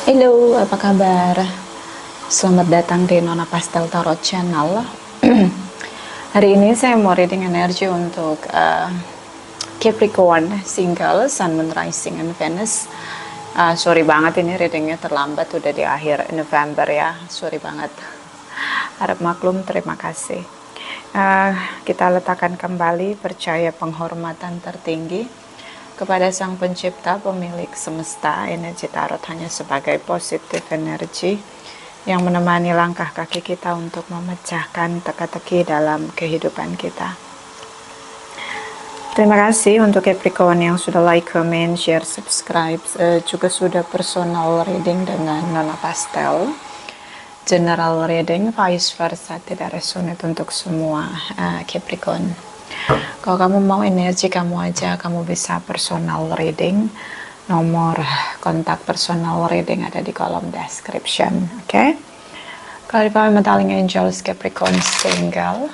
Halo, apa kabar? Selamat datang di Nona Pastel Tarot Channel. Hari ini saya mau reading energi untuk Capricorn, Single, Sun, Moon, Rising, and Venus. Sorry banget ini readingnya terlambat, udah di akhir November ya. Sorry banget. Harap maklum, terima kasih. Kita letakkan kembali percaya penghormatan tertinggi kepada Sang Pencipta, pemilik semesta. Energi tarot hanya sebagai positif energi yang menemani langkah kaki kita untuk memecahkan teka-teki dalam kehidupan kita. Terima kasih untuk Capricorn yang sudah like, comment, share, subscribe, juga sudah personal reading dengan Nona Pastel. General reading, vice versa, tidak resonate untuk semua Capricorn. Kalau kamu mau energi kamu aja, kamu bisa personal reading. Nomor kontak personal reading ada di kolom description. Oke? Clarify metallic angels Capricorn single.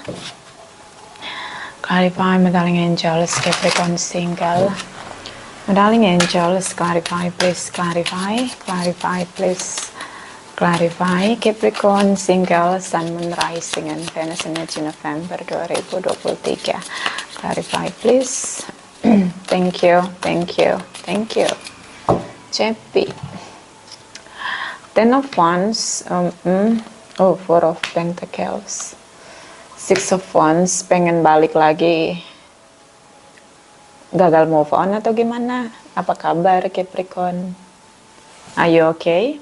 Clarify metallic angels Capricorn single. Metallic angels clarify please, clarify please. Clarify Capricorn single, Sun, Moon, Rising, and Venus energy November 2023. Clarify please. Thank you. Cepi. Ten of Wands. Four of Pentacles. Six of Wands. Pengen balik lagi. Gagal move on atau gimana? Apa kabar Capricorn? Are you okay?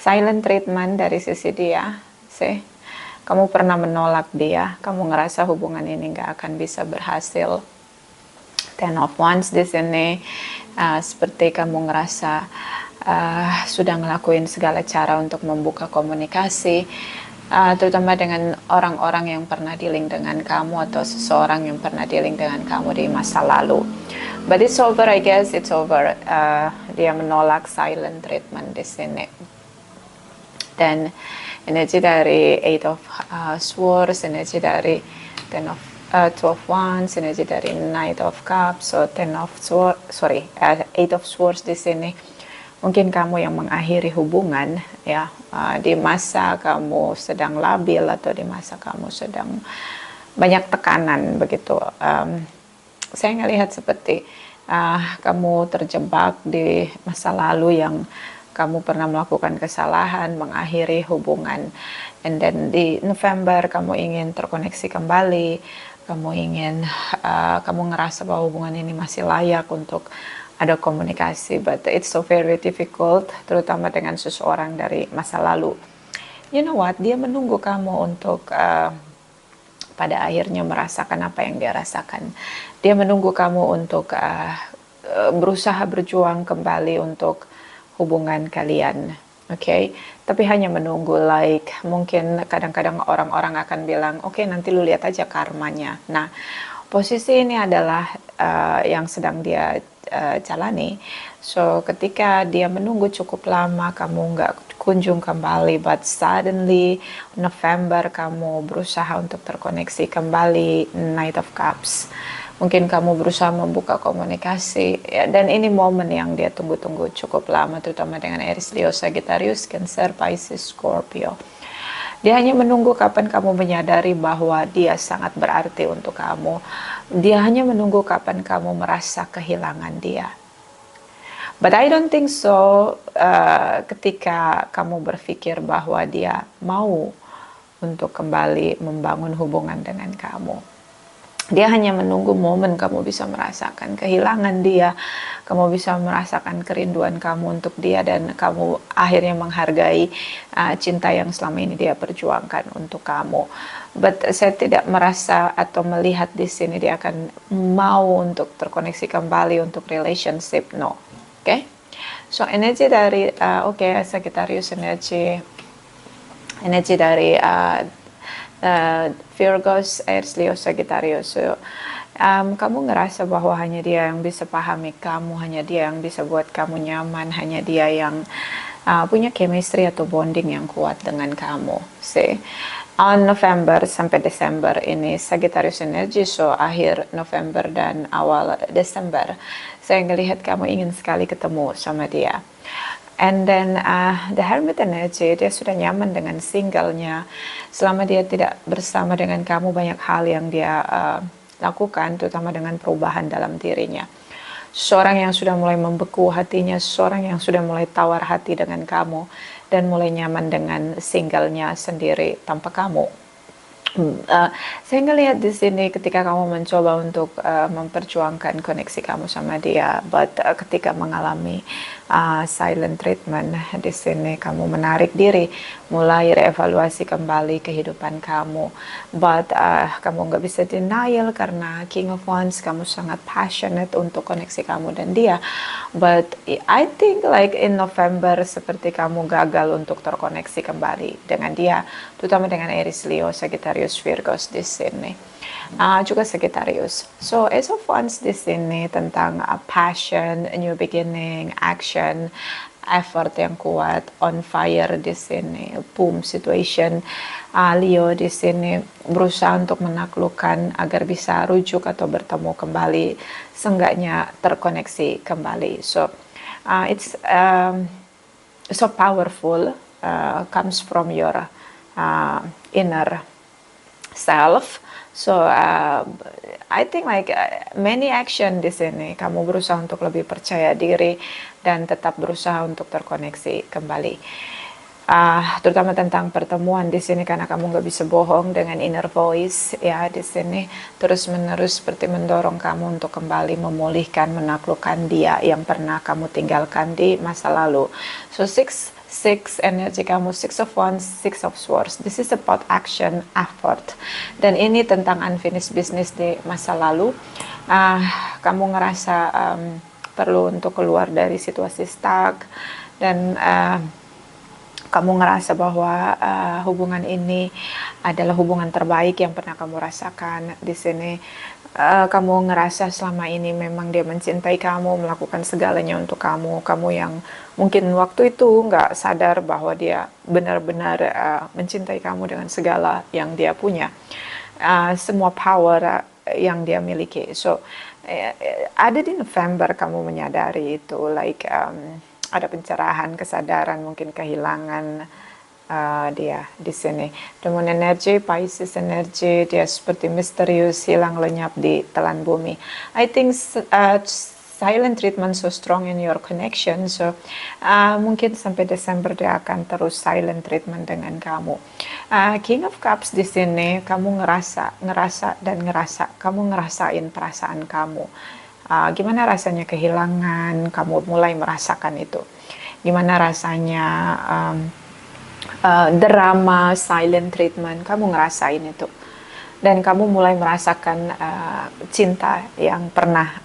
Silent treatment dari sisi dia, kamu pernah menolak dia, kamu ngerasa hubungan ini gak akan bisa berhasil. Ten of Wands di sini seperti kamu ngerasa sudah ngelakuin segala cara untuk membuka komunikasi, terutama dengan orang-orang yang pernah dealing dengan kamu atau seseorang yang pernah dealing dengan kamu di masa lalu. But it's over, I guess it's over. Dia menolak silent treatment di sini. Dan energi dari Eight of Swords, energi dari Two of Wands, energi dari Knight of Cups, so Eight of Swords di sini. Mungkin kamu yang mengakhiri hubungan ya, di masa kamu sedang labil atau di masa kamu sedang banyak tekanan begitu. Saya ngelihat seperti kamu terjebak di masa lalu yang kamu pernah melakukan kesalahan, mengakhiri hubungan, and then di November kamu ingin terkoneksi kembali, kamu ngerasa bahwa hubungan ini masih layak untuk ada komunikasi, but it's so very difficult, terutama dengan seseorang dari masa lalu. You know what? Dia menunggu kamu untuk pada akhirnya merasakan apa yang dia rasakan. Dia menunggu kamu untuk berusaha berjuang kembali untuk hubungan kalian, okay? Tapi hanya menunggu, like mungkin kadang-kadang orang-orang akan bilang, okay, nanti lu lihat aja karmanya. Nah, posisi ini adalah yang sedang dia jalani. So, ketika dia menunggu cukup lama, kamu nggak kunjung kembali, but suddenly November kamu berusaha untuk terkoneksi kembali, Knight of Cups. Mungkin kamu berusaha membuka komunikasi, ya, dan ini momen yang dia tunggu-tunggu cukup lama, terutama dengan Aries, Leo, Sagittarius, Cancer, Pisces, Scorpio. Dia hanya menunggu kapan kamu menyadari bahwa dia sangat berarti untuk kamu. Dia hanya menunggu kapan kamu merasa kehilangan dia. But I don't think so ketika kamu berpikir bahwa dia mau untuk kembali membangun hubungan dengan kamu. Dia hanya menunggu momen kamu bisa merasakan kehilangan dia, kamu bisa merasakan kerinduan kamu untuk dia, dan kamu akhirnya menghargai cinta yang selama ini dia perjuangkan untuk kamu. But saya tidak merasa atau melihat di sini dia akan mau untuk terkoneksi kembali untuk relationship, no. Okay? So energi dari Sagittarius, energi dari Virgos, Aries, Leo, Sagittarius. So, kamu ngerasa bahwa hanya dia yang bisa pahami kamu, hanya dia yang bisa buat kamu nyaman, hanya dia yang punya chemistry atau bonding yang kuat dengan kamu. See, on November sampai Desember ini Sagittarius energy, so akhir November dan awal Desember saya ngelihat kamu ingin sekali ketemu sama dia. And then the Hermit energy, dia sudah nyaman dengan singlenya. Selama dia tidak bersama dengan kamu, banyak hal yang dia lakukan, terutama dengan perubahan dalam dirinya. Seorang yang sudah mulai membeku hatinya, seorang yang sudah mulai tawar hati dengan kamu, dan mulai nyaman dengan singlenya sendiri tanpa kamu. Saya ngelihat di sini ketika kamu mencoba untuk memperjuangkan koneksi kamu sama dia, but ketika mengalami silent treatment di sini, kamu menarik diri, mulai reevaluasi kembali kehidupan kamu. But kamu nggak bisa denial karena King of Wands, kamu sangat passionate untuk koneksi kamu dan dia. But I think like in November seperti kamu gagal untuk terkoneksi kembali dengan dia, terutama dengan Aries, Leo, Sagittarius, Virgos di sini. Juga Sagittarius. So Ace of Wands di sini tentang passion, new beginning, action, effort yang kuat, on fire di sini, boom situation. Leo di sini berusaha untuk menaklukkan agar bisa rujuk atau bertemu kembali, seenggaknya terkoneksi kembali. So it's so powerful, comes from your inner self. So I think like many action di sini, kamu berusaha untuk lebih percaya diri dan tetap berusaha untuk terkoneksi kembali. Terutama tentang pertemuan di sini, karena kamu nggak bisa bohong dengan inner voice ya di sini, terus menerus seperti mendorong kamu untuk kembali memulihkan, menaklukkan dia yang pernah kamu tinggalkan di masa lalu. So six energi kamu, Six of Wands, Six of Swords. This is about action, effort. Dan ini tentang unfinished business di masa lalu. Kamu ngerasa perlu untuk keluar dari situasi stuck, dan kamu ngerasa bahwa hubungan ini adalah hubungan terbaik yang pernah kamu rasakan di sini. Kamu ngerasa selama ini memang dia mencintai kamu, melakukan segalanya untuk kamu. Kamu yang mungkin waktu itu nggak sadar bahwa dia benar-benar mencintai kamu dengan segala yang dia punya, semua power yang dia miliki. So ada di November kamu menyadari itu, like ada pencerahan, kesadaran, mungkin kehilangan dia di sini. Demon energy, Pisces energy, dia seperti misterius, hilang lenyap di telan bumi. I think silent treatment so strong in your connection, so mungkin sampai Desember dia akan terus silent treatment dengan kamu. King of Cups di sini, kamu ngerasa, kamu ngerasain perasaan kamu. Gimana rasanya kehilangan, kamu mulai merasakan itu. Gimana rasanya drama, silent treatment, kamu ngerasain itu. Dan kamu mulai merasakan cinta yang pernah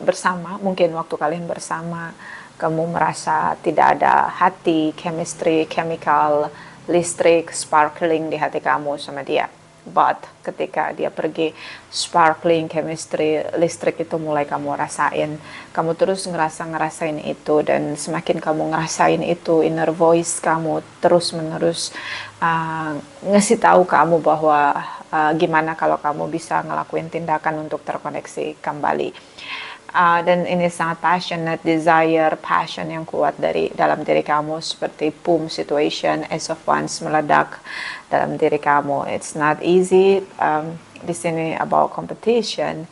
bersama, mungkin waktu kalian bersama, kamu merasa tidak ada hati, chemistry, chemical, listrik, sparkling di hati kamu sama dia. But ketika dia pergi, sparkling, chemistry, listrik itu mulai kamu rasain. Kamu terus ngerasain itu, dan semakin kamu ngerasain itu, inner voice kamu terus menerus ngasih tahu kamu bahwa gimana kalau kamu bisa ngelakuin tindakan untuk terkoneksi kembali. Dan ini sangat passionate, desire, passion yang kuat dari dalam diri kamu, seperti boom situation, Ace of Wands meledak dalam diri kamu. It's not easy. Di sini about competition.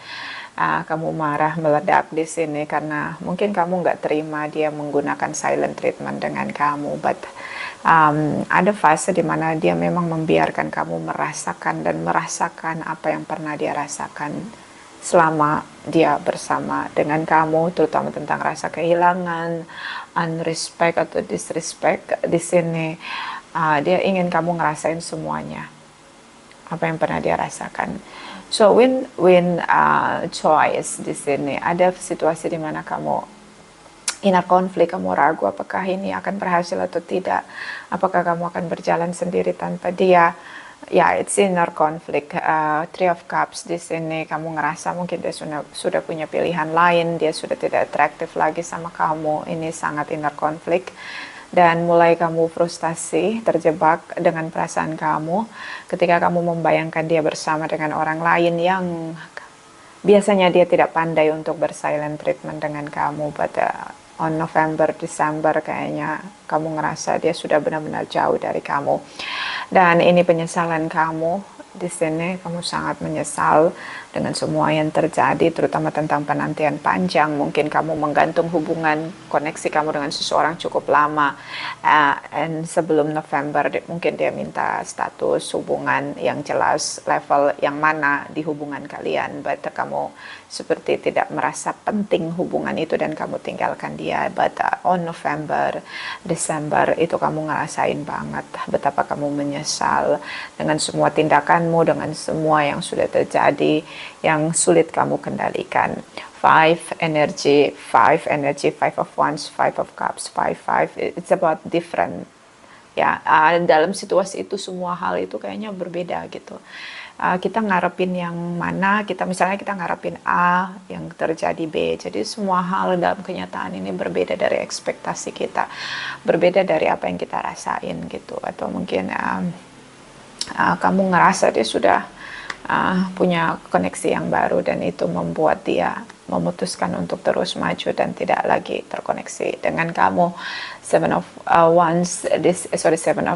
Kamu marah, meledak di sini karena mungkin kamu nggak terima dia menggunakan silent treatment dengan kamu. But ada fase di mana dia memang membiarkan kamu merasakan apa yang pernah dia rasakan selama dia bersama dengan kamu, terutama tentang rasa kehilangan, unrespect atau disrespect. Di sini dia ingin kamu ngerasain semuanya apa yang pernah dia rasakan. So win choice di sini. Ada situasi di mana kamu inner konflik, kamu ragu apakah ini akan berhasil atau tidak, apakah kamu akan berjalan sendiri tanpa dia. Ya, it's inner conflict. Three of Cups di sini, kamu ngerasa mungkin dia sudah punya pilihan lain, dia sudah tidak atraktif lagi sama kamu. Ini sangat inner conflict. Dan mulai kamu frustasi, terjebak dengan perasaan kamu ketika kamu membayangkan dia bersama dengan orang lain yang biasanya dia tidak pandai untuk bersilent treatment dengan kamu. But on November, Desember kayaknya kamu ngerasa dia sudah benar-benar jauh dari kamu. Dan ini penyesalan kamu di sini, kamu sangat menyesal dengan semua yang terjadi, terutama tentang penantian panjang. Mungkin kamu menggantung hubungan koneksi kamu dengan seseorang cukup lama, dan sebelum November mungkin dia minta status hubungan yang jelas, level yang mana di hubungan kalian, but kamu seperti tidak merasa penting hubungan itu dan kamu tinggalkan dia. But on November, Desember itu kamu ngerasain banget betapa kamu menyesal dengan semua tindakanmu, dengan semua yang sudah terjadi yang sulit kamu kendalikan. Five energy, Five of Wands, Five of Cups, five. It's about different. Ya, dalam situasi itu semua hal itu kayaknya berbeda gitu. Kita ngarepin yang mana, misalnya kita ngarepin A, yang terjadi B. Jadi semua hal dalam kenyataan ini berbeda dari ekspektasi kita, berbeda dari apa yang kita rasain gitu. Atau mungkin kamu ngerasa dia sudah punya koneksi yang baru dan itu membuat dia memutuskan untuk terus maju dan tidak lagi terkoneksi dengan kamu. Seven of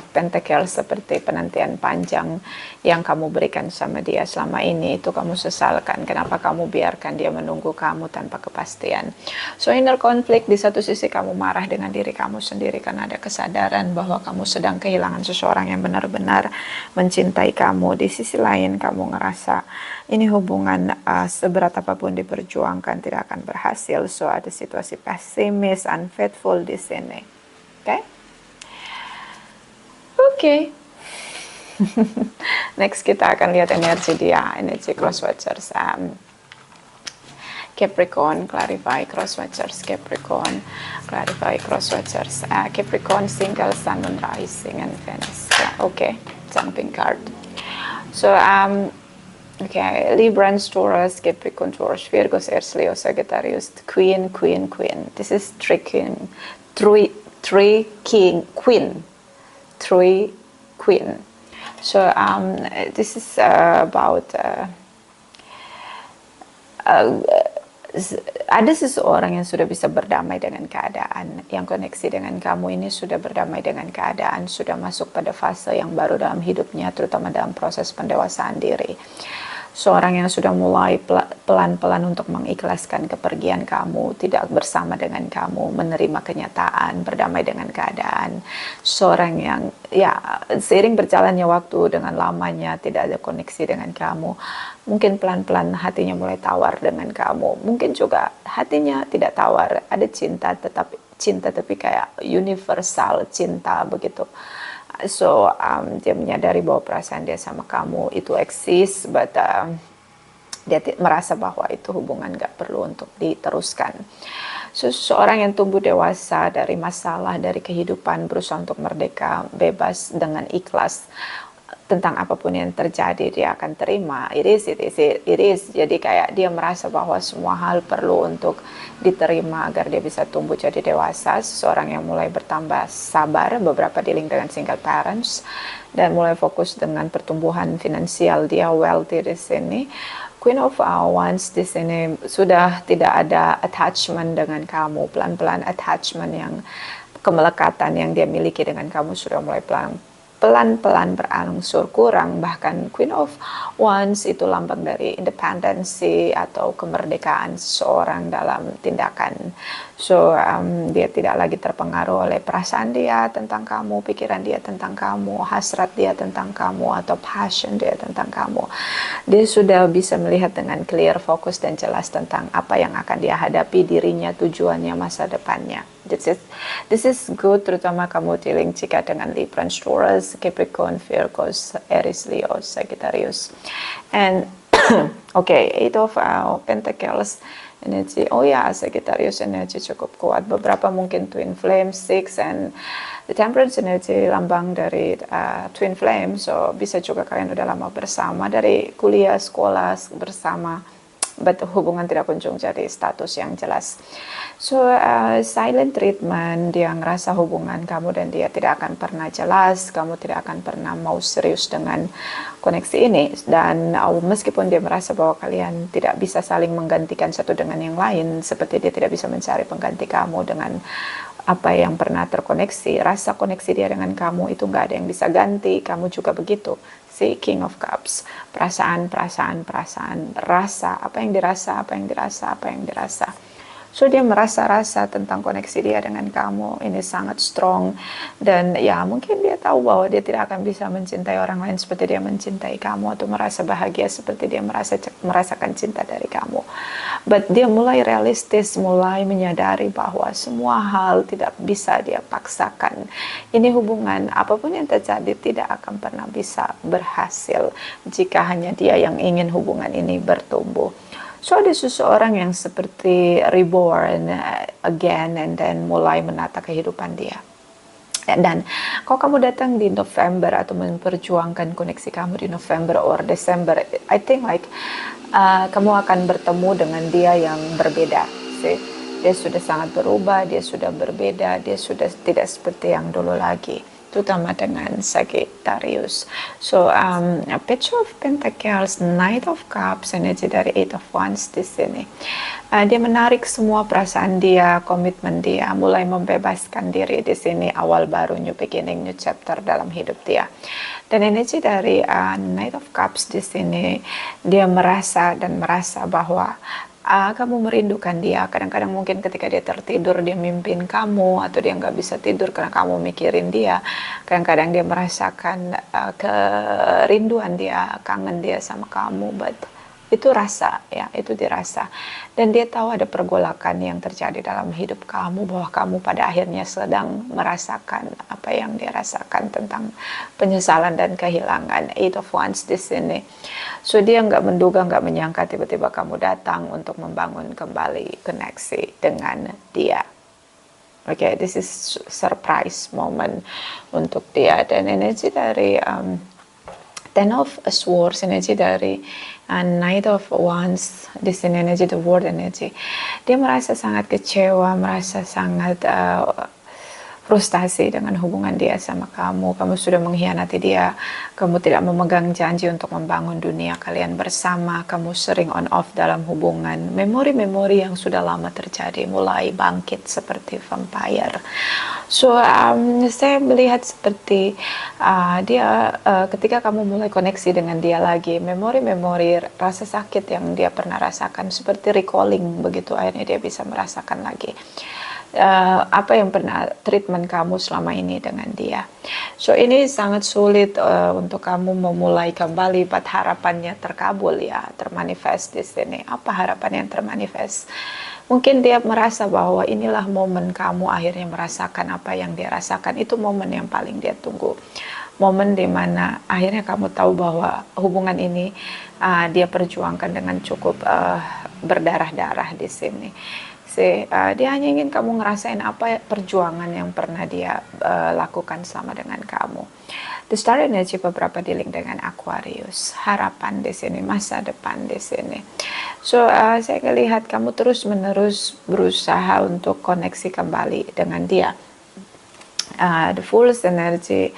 Pentacles, seperti penantian panjang yang kamu berikan sama dia selama ini, itu kamu sesalkan. Kenapa kamu biarkan dia menunggu kamu tanpa kepastian? So inner conflict, di satu sisi kamu marah dengan diri kamu sendiri karena ada kesadaran bahwa kamu sedang kehilangan seseorang yang benar-benar mencintai kamu. Di sisi lain kamu ngerasa ini hubungan seberat apapun diperjuangkan tidak akan berhasil. So ada situasi pesimis, unfaithful di sini. Oke. Next kita akan lihat energi dia, energi cross watchers. Capricorn, clarify cross watchers. Capricorn, clarify cross watchers. Capricorn, single, sun and rising and Venus. Okay, jumping card. So okay, Libra, Taurus, Capricorn, Taurus, Virgo, Aries, Leo, Sagittarius, Queen. This is three queen. So this is about ada seseorang yang sudah bisa berdamai dengan keadaan, yang koneksi dengan kamu ini sudah berdamai dengan keadaan, sudah masuk pada fase yang baru dalam hidupnya, terutama dalam proses pendewasaan diri. Seorang yang sudah mulai pelan-pelan untuk mengikhlaskan kepergian kamu, tidak bersama dengan kamu, menerima kenyataan, berdamai dengan keadaan. Seorang yang seiring berjalannya waktu dengan lamanya tidak ada koneksi dengan kamu, mungkin pelan-pelan hatinya mulai tawar dengan kamu. Mungkin juga hatinya tidak tawar, ada cinta tapi kayak universal cinta begitu. So dia menyadari bahwa perasaan dia sama kamu itu eksis, but dia merasa bahwa itu hubungan gak perlu untuk diteruskan. So, seorang yang tumbuh dewasa dari masalah, dari kehidupan, berusaha untuk merdeka, bebas dengan ikhlas tentang apapun yang terjadi, dia akan terima. It is. Jadi kayak dia merasa bahwa semua hal perlu untuk diterima agar dia bisa tumbuh jadi dewasa. Seseorang yang mulai bertambah sabar, beberapa dealing dengan single parents, dan mulai fokus dengan pertumbuhan finansial dia, wealthy di sini. Queen of Wands di sini sudah tidak ada attachment dengan kamu, pelan-pelan attachment yang kemelekatan yang dia miliki dengan kamu sudah mulai pelan-pelan berangsur kurang. Bahkan Queen of Wands itu lambang dari independensi atau kemerdekaan seseorang dalam tindakan. So dia tidak lagi terpengaruh oleh perasaan dia tentang kamu, pikiran dia tentang kamu, hasrat dia tentang kamu, atau passion dia tentang kamu. Dia sudah bisa melihat dengan clear, fokus dan jelas tentang apa yang akan dia hadapi, dirinya, tujuannya, masa depannya. This is good, terutama kamu dealing jika dengan Libra, Taurus, Capricorn, Virgo, Aries, Leo, Sagittarius. And okay, Eight of Pentacles energy. Sagittarius energy cukup kuat. Beberapa mungkin twin flame, six, and the temperance energy lambang dari twin flame. So bisa juga kalian udah lama bersama dari kuliah, sekolah bersama, but hubungan tidak kunjung jadi status yang jelas. So silent treatment, dia ngerasa hubungan kamu dan dia tidak akan pernah jelas, kamu tidak akan pernah mau serius dengan koneksi ini, dan meskipun dia merasa bahwa kalian tidak bisa saling menggantikan satu dengan yang lain, seperti dia tidak bisa mencari pengganti kamu dengan apa yang pernah terkoneksi, rasa koneksi dia dengan kamu itu nggak ada yang bisa ganti, kamu juga begitu. Si King of Cups, perasaan, rasa, apa yang dirasa, apa yang dirasa. So dia merasa-rasa tentang koneksi dia dengan kamu ini sangat strong, dan ya mungkin dia tahu bahwa dia tidak akan bisa mencintai orang lain seperti dia mencintai kamu, atau merasa bahagia seperti dia merasakan cinta dari kamu. But dia mulai realistis, mulai menyadari bahwa semua hal tidak bisa dia paksakan. Ini hubungan apapun yang terjadi tidak akan pernah bisa berhasil jika hanya dia yang ingin hubungan ini bertumbuh. So ada seseorang yang seperti reborn again and then mulai menata kehidupan dia. Dan kalau kamu datang di November atau memperjuangkan koneksi kamu di November or December, I think like kamu akan bertemu dengan dia yang berbeda. See? Dia sudah sangat berubah, dia sudah berbeda, dia sudah tidak seperti yang dulu lagi, terutama dengan Sagittarius. So Page of Pentacles, Knight of Cups, energi dari Eight of Wands di sini. Dia menarik semua perasaan dia, komitmen dia, mulai membebaskan diri di sini, awal baru, new beginning, new chapter dalam hidup dia. Dan energi dari Knight of Cups di sini, dia merasa bahwa kamu merindukan dia. Kadang-kadang mungkin ketika dia tertidur, dia mimpin kamu, atau dia nggak bisa tidur karena kamu mikirin dia. Kadang-kadang dia merasakan kerinduan dia, kangen dia sama kamu, but itu rasa, ya, itu dirasa. Dan dia tahu ada pergolakan yang terjadi dalam hidup kamu, bahwa kamu pada akhirnya sedang merasakan apa yang dia rasakan tentang penyesalan dan kehilangan. Eight of Wands di sini. So dia nggak menduga, nggak menyangka tiba-tiba kamu datang untuk membangun kembali koneksi dengan dia. Okay, this is surprise moment untuk dia. Dan energi dari Ten of Swords, energi dari Knight of Wands di sini, energi the World energy. Dia merasa sangat kecewa, merasa sangat frustasi dengan hubungan dia sama kamu. Kamu sudah mengkhianati dia, kamu tidak memegang janji untuk membangun dunia kalian bersama, kamu sering on off dalam hubungan. Memori-memori yang sudah lama terjadi mulai bangkit seperti vampire. So saya melihat seperti dia ketika kamu mulai koneksi dengan dia lagi, memori-memori rasa sakit yang dia pernah rasakan seperti recalling begitu, akhirnya dia bisa merasakan lagi apa yang pernah treatment kamu selama ini dengan dia. So ini sangat sulit untuk kamu memulai kembali, but harapannya terkabul, ya, termanifest di sini. Apa harapan yang termanifest? Mungkin dia merasa bahwa inilah momen kamu akhirnya merasakan apa yang dia rasakan. Itu momen yang paling dia tunggu. Momen dimana akhirnya kamu tahu bahwa hubungan ini dia perjuangkan dengan cukup berdarah-darah di sini. Dia hanya ingin kamu ngerasain apa perjuangan yang pernah dia lakukan sama dengan kamu. The Star Energy beberapa dealing dengan Aquarius, harapan di sini, masa depan di sini. So saya melihat kamu terus-menerus berusaha untuk koneksi kembali dengan dia. The Fool's Energy.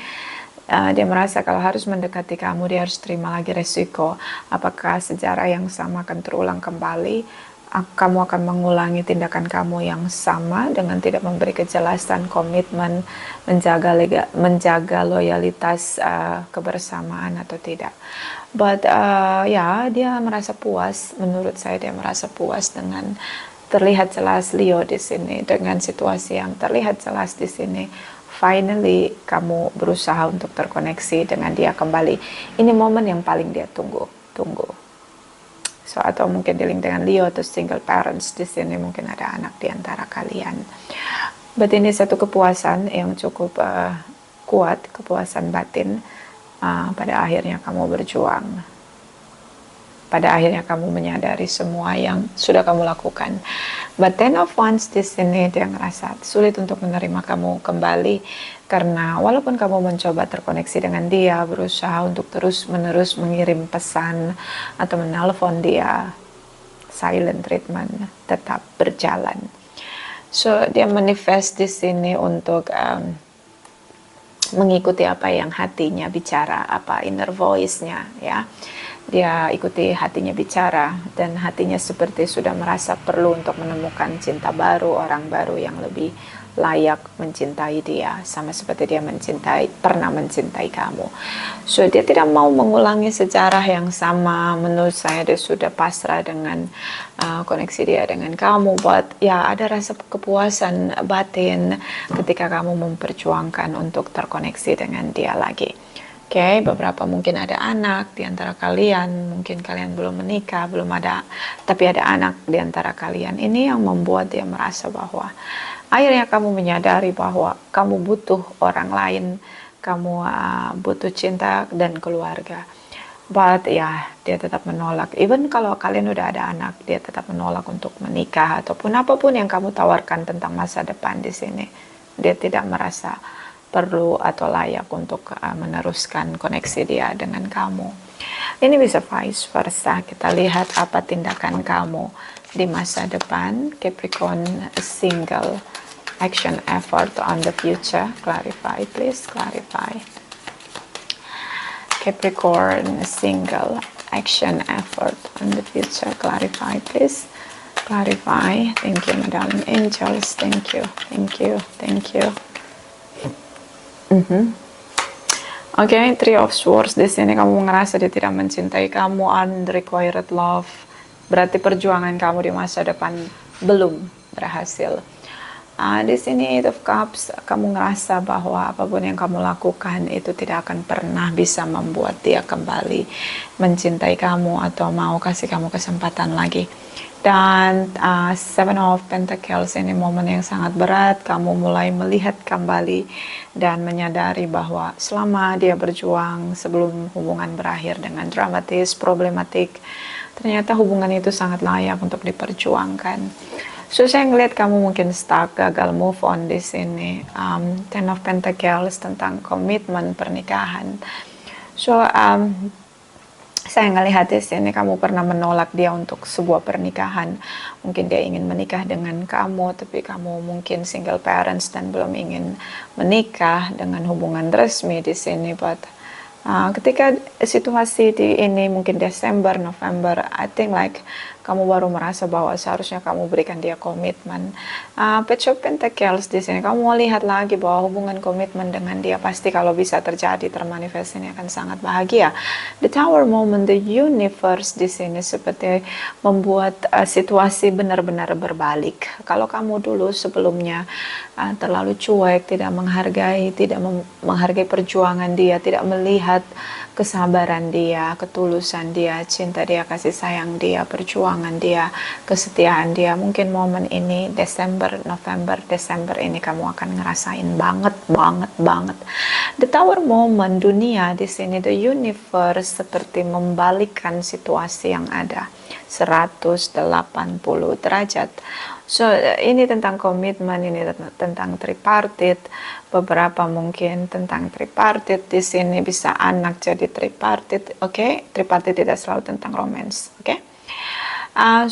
Dia merasa kalau harus mendekati kamu, dia harus terima lagi resiko. Apakah sejarah yang sama akan terulang kembali? Kamu akan mengulangi tindakan kamu yang sama dengan tidak memberi kejelasan, komitmen, menjaga loyalitas kebersamaan atau tidak. But ya, dia merasa puas. Menurut saya dia merasa puas dengan terlihat jelas Leo di sini, dengan situasi yang terlihat jelas di sini. Finally, kamu berusaha untuk terkoneksi dengan dia kembali. Ini momen yang paling dia tunggu. So, atau mungkin dealing dengan Leo atau single parents di sini, mungkin ada anak di antara kalian. But ini satu kepuasan yang cukup kuat, kepuasan batin. Pada akhirnya kamu berjuang. Pada akhirnya kamu menyadari semua yang sudah kamu lakukan. But Ten of Wands di sini dia ngerasa sulit untuk menerima kamu kembali, karena walaupun kamu mencoba terkoneksi dengan dia, berusaha untuk terus-menerus mengirim pesan atau menelpon dia, silent treatment tetap berjalan. So dia manifest di sini untuk mengikuti apa yang hatinya bicara, apa inner voice-nya ya. Dia ikuti hatinya bicara dan hatinya seperti sudah merasa perlu untuk menemukan cinta baru, orang baru yang lebih layak mencintai dia, sama seperti dia pernah mencintai kamu. So dia tidak mau mengulangi sejarah yang sama. Menurut saya dia sudah pasrah dengan koneksi dia dengan kamu, but ya ada rasa kepuasan batin ketika kamu memperjuangkan untuk terkoneksi dengan dia lagi. Oke, beberapa mungkin ada anak di antara kalian, mungkin kalian belum menikah, belum ada, tapi ada anak di antara kalian. Ini yang membuat dia merasa bahwa akhirnya kamu menyadari bahwa kamu butuh orang lain, kamu butuh cinta dan keluarga. But ya, dia tetap menolak. Even kalau kalian udah ada anak, dia tetap menolak untuk menikah ataupun apapun yang kamu tawarkan tentang masa depan di sini. Dia tidak merasa perlu atau layak untuk meneruskan koneksi dia dengan kamu. Ini bisa vice versa. Kita lihat apa tindakan kamu di masa depan. Capricorn single, action effort on the future. Clarify, please. Clarify. Capricorn single, action effort on the future. Clarify, please. Clarify. Thank you, Madam Angels. Thank you. Thank you. Thank you. Oke, Three of Swords. Di sini kamu ngerasa dia tidak mencintai kamu, unrequited love. Berarti perjuangan kamu di masa depan belum berhasil. Di sini Eight of Cups, kamu ngerasa bahwa apapun yang kamu lakukan itu tidak akan pernah bisa membuat dia kembali mencintai kamu atau mau kasih kamu kesempatan lagi. Dan Seven of Pentacles, ini momen yang sangat berat. Kamu mulai melihat kembali dan menyadari bahwa selama dia berjuang sebelum hubungan berakhir dengan dramatis, problematik, ternyata hubungan itu sangat layak untuk diperjuangkan. So saya ngeliat kamu mungkin stuck, gagal move on di sini. Ten of Pentacles tentang komitmen pernikahan. So saya ngelihat di sini kamu pernah menolak dia untuk sebuah pernikahan. Mungkin dia ingin menikah dengan kamu, tapi kamu mungkin single parents dan belum ingin menikah dengan hubungan resmi di sini. But ketika situasi di ini mungkin Desember, November, I think like kamu baru merasa bahwa seharusnya kamu berikan dia komitmen. Page of Pentacles di sini kamu mau lihat lagi bahwa hubungan komitmen dengan dia pasti kalau bisa terjadi termanifest ini akan sangat bahagia. The Tower moment, the universe di sini seperti membuat situasi benar-benar berbalik. Kalau kamu dulu sebelumnya terlalu cuek, tidak menghargai perjuangan dia, tidak melihat kesabaran dia, ketulusan dia, cinta dia, kasih sayang dia, perjuangan dia, kesetiaan dia. Mungkin momen ini Desember, November, Desember ini kamu akan ngerasain banget. The Tower moment, dunia di sini, the universe seperti membalikkan situasi yang ada 180 derajat. So ini tentang komitmen, ini tentang tripartite. Beberapa mungkin tentang tripartite di sini bisa anak jadi tripartite. Oke, tripartite tidak selalu tentang romance. Oke.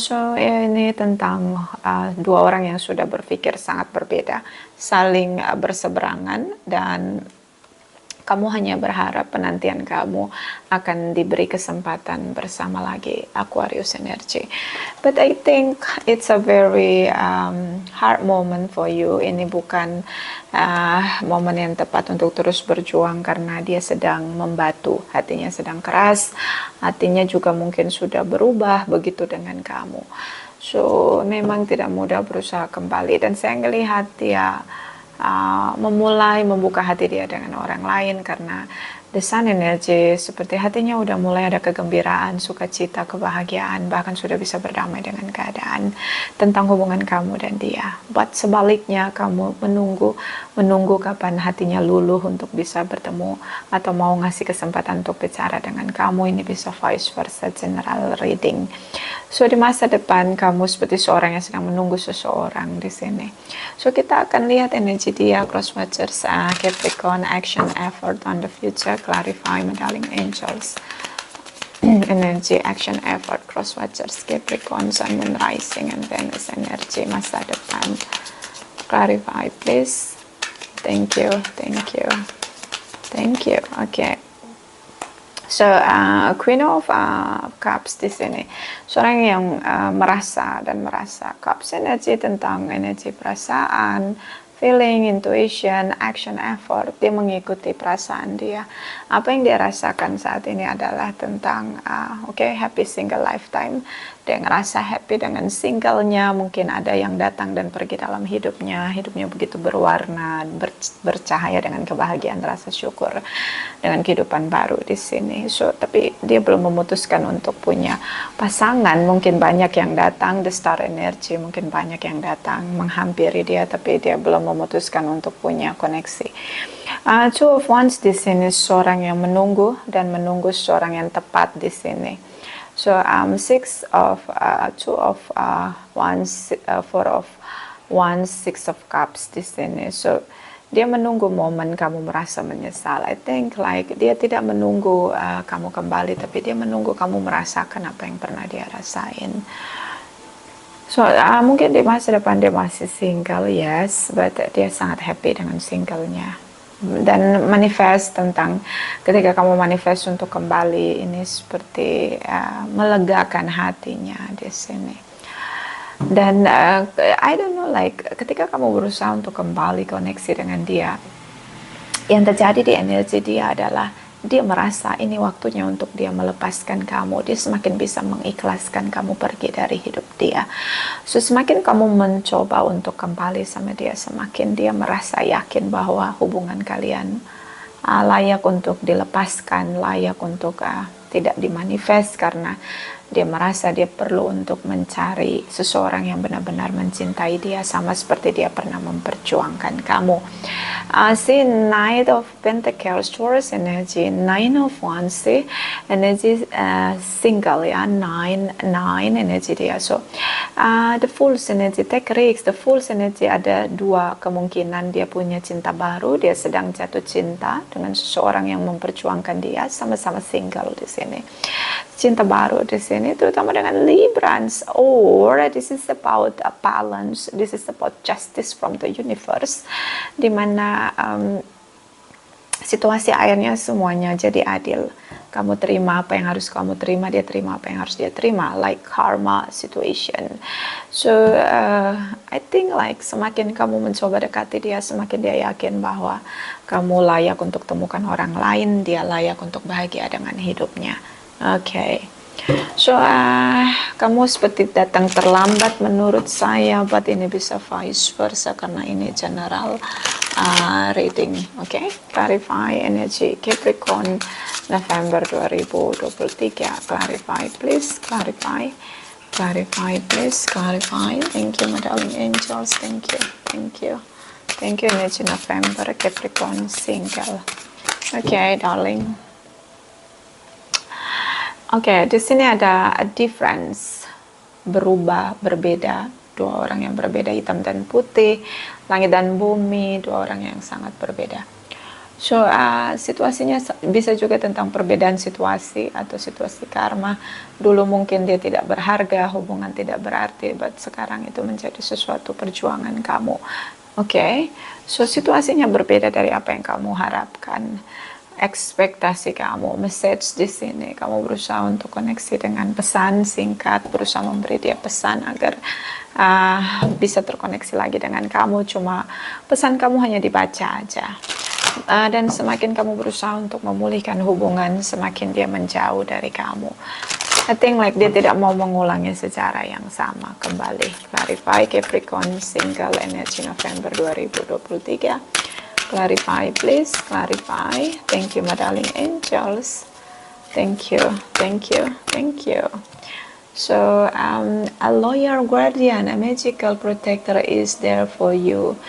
So ini tentang dua orang yang sudah berpikir sangat berbeda, saling berseberangan, dan kamu hanya berharap penantian kamu akan diberi kesempatan bersama lagi, Aquarius energy. But I think it's a very hard moment for you. Ini bukan momen yang tepat untuk terus berjuang karena dia sedang membatu, hatinya sedang keras, hatinya juga mungkin sudah berubah begitu dengan kamu. So memang tidak mudah berusaha kembali, dan saya melihat dia memulai membuka hati dia dengan orang lain karena The Sun energy seperti hatinya udah mulai ada kegembiraan, sukacita, kebahagiaan, bahkan sudah bisa berdamai dengan keadaan tentang hubungan kamu dan dia. But sebaliknya kamu menunggu kapan hatinya luluh untuk bisa bertemu atau mau ngasih kesempatan untuk bicara dengan kamu. Ini bisa vice versa, general reading. So di masa depan kamu seperti seorang yang sedang menunggu seseorang di sini. So kita akan lihat energi dia, cross watchers, Capricorn, action effort on the future. Clarify, my darling angels. energy, action, effort, cross watchers, Capricorn, Sun, Moon, Rising, and Venus energy masa depan. Clarify, please. Thank you, thank you, thank you. Okay. So, Queen of Cups di sini, seorang yang merasa dan merasa. Cups energy tentang energi perasaan, feeling, intuition, action, effort. Dia mengikuti perasaan dia. Apa yang dia rasakan saat ini adalah tentang happy single lifetime. Dia ngerasa happy dengan singlenya. Mungkin ada yang datang dan pergi dalam hidupnya. Hidupnya begitu berwarna, bercahaya dengan kebahagiaan, rasa syukur dengan kehidupan baru di sini. So, tapi dia belum memutuskan untuk punya pasangan. Mungkin banyak yang datang, the star energy, mungkin banyak yang datang menghampiri dia, tapi dia belum memutuskan untuk punya koneksi. Two of Wands di sini, seorang yang menunggu dan menunggu seorang yang tepat di sini. So, Six of Two of Wands, Four of Wands, Six of Cups di sini. So, dia menunggu momen kamu merasa menyesal. I think like dia tidak menunggu kamu kembali, tapi dia menunggu kamu merasakan apa yang pernah dia rasain. So, mungkin di masa depan dia masih single, yes, but dia sangat happy dengan singlenya. Dan manifest tentang ketika kamu manifest untuk kembali, ini seperti melegakan hatinya di sini. Dan I don't know, like ketika kamu berusaha untuk kembali koneksi dengan dia, yang terjadi di energi dia adalah dia merasa ini waktunya untuk dia melepaskan kamu. Dia semakin bisa mengikhlaskan kamu pergi dari hidup dia. So, semakin kamu mencoba untuk kembali sama dia, semakin dia merasa yakin bahwa hubungan kalian layak untuk dilepaskan, layak untuk tidak dimanifest, karena dia merasa dia perlu untuk mencari seseorang yang benar-benar mencintai dia, sama seperti dia pernah memperjuangkan kamu. See, Knight of Pentacles, Taurus energy, Nine of Wands, see, energy single ya, nine energy dia. So, the Fool's energy, take risks. The Fool's energy ada dua kemungkinan, dia punya cinta baru, dia sedang jatuh cinta dengan seseorang yang memperjuangkan dia, sama-sama single di sini. Cinta baru di sini, terutama dengan Librans, or this is about a balance, this is about justice from the universe, dimana situasi akhirnya semuanya jadi adil. Kamu terima apa yang harus kamu terima, dia terima apa yang harus dia terima, like karma situation. So I think like semakin kamu mencoba dekati dia, semakin dia yakin bahwa kamu layak untuk temukan orang lain, dia layak untuk bahagia dengan hidupnya. Okay. So, kamu seperti datang terlambat menurut saya, but ini bisa vice versa karena ini general reading. Okay, clarify energy Capricorn November 2023. Clarify, please. Clarify, please. Clarify. Thank you, my darling angels. Thank you, thank you, thank you. Energy November Capricorn single. Okay, darling. Oke, di sini ada a difference, berubah, berbeda, dua orang yang berbeda, hitam dan putih, langit dan bumi, dua orang yang sangat berbeda. So, situasinya bisa juga tentang perbedaan situasi atau situasi karma. Dulu mungkin dia tidak berharga, hubungan tidak berarti, but sekarang itu menjadi sesuatu perjuangan kamu. Oke, so situasinya berbeda dari apa yang kamu harapkan. Ekspektasi kamu, message di sini, kamu berusaha untuk koneksi dengan pesan singkat, berusaha memberi dia pesan agar bisa terkoneksi lagi dengan kamu, cuma pesan kamu hanya dibaca aja. Dan semakin kamu berusaha untuk memulihkan hubungan, semakin dia menjauh dari kamu. I think like dia tidak mau mengulangi sejarah yang sama kembali. Clarify Capricorn single energy November 2023. Clarify, please. Clarify. Thank you, my darling angels. Thank you, thank you, thank you. So, a loyal guardian, a magical protector is there for you.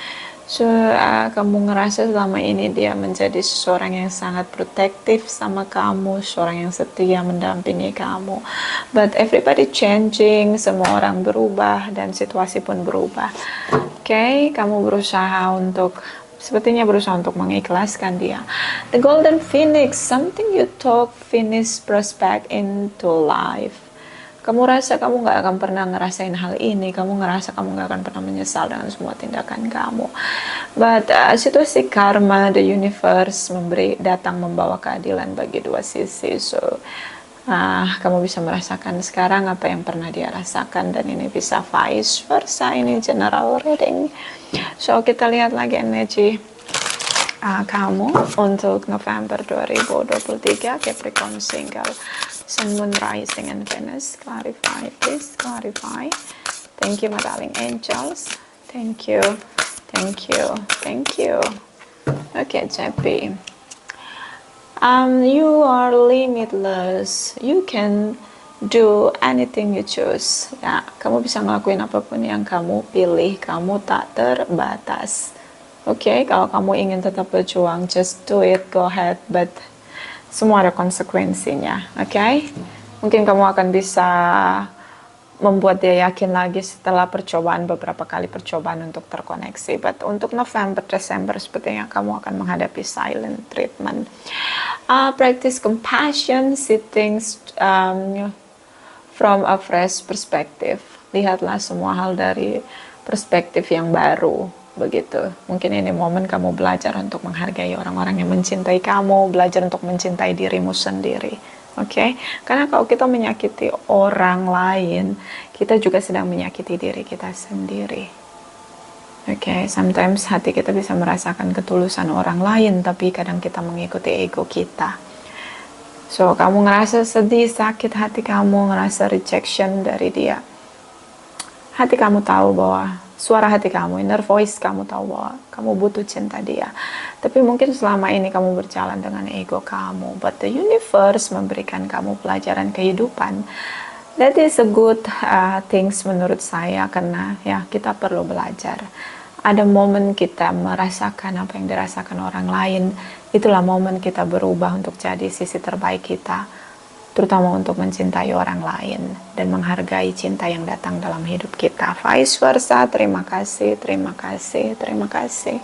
So, kamu ngerasa selama ini dia menjadi seseorang yang sangat protektif sama kamu, seorang yang setia mendampingi kamu. But everybody changing, semua orang berubah dan situasi pun berubah. Okay, kamu berusaha untuk Sepertinya berusaha untuk mengikhlaskan dia. The Golden Phoenix, something you talk Phoenix prospect into life. Kamu rasa kamu nggak akan pernah ngerasain hal ini, kamu ngerasa kamu nggak akan pernah menyesal dengan semua tindakan kamu. But situasi karma, the universe datang membawa keadilan bagi dua sisi. So kamu bisa merasakan sekarang apa yang pernah dia rasakan, dan ini bisa vice versa. Ini general reading. So kita lihat lagi energi kamu untuk November 2023, Capricorn single, Sun, Moon, Rising, and Venus. Clarify, please clarify. Thank you, my darling angels. Thank you, thank you, thank you. Okay, JP. You are limitless. You can do anything you choose. Ya, kamu bisa ngelakuin apapun yang kamu pilih. Kamu tak terbatas. Oke, kalau kamu ingin tetap berjuang, just do it, go ahead. But semua ada konsekuensinya. Oke, mungkin kamu akan bisa membuat dia yakin lagi setelah beberapa kali percobaan untuk terkoneksi. But untuk November, Desember, sepertinya kamu akan menghadapi silent treatment. Practice compassion, see things from a fresh perspective. Lihatlah semua hal dari perspektif yang baru. Begitu. Mungkin ini momen kamu belajar untuk menghargai orang-orang yang mencintai kamu, belajar untuk mencintai dirimu sendiri. Oke? Karena kalau kita menyakiti orang lain, kita juga sedang menyakiti diri kita sendiri. Oke, sometimes hati kita bisa merasakan ketulusan orang lain, tapi kadang kita mengikuti ego kita. So, kamu ngerasa sedih, sakit hati kamu, ngerasa rejection dari dia. Hati kamu tahu bahwa suara hati kamu, inner voice kamu tahu bahwa kamu butuh cinta dia. Tapi mungkin selama ini kamu berjalan dengan ego kamu. But the universe memberikan kamu pelajaran kehidupan. That is a good things menurut saya, karena ya kita perlu belajar. Ada momen kita merasakan apa yang dirasakan orang lain. Itulah momen kita berubah untuk jadi sisi terbaik kita, terutama untuk mencintai orang lain dan menghargai cinta yang datang dalam hidup kita. Vice versa. Terima kasih, terima kasih, terima kasih.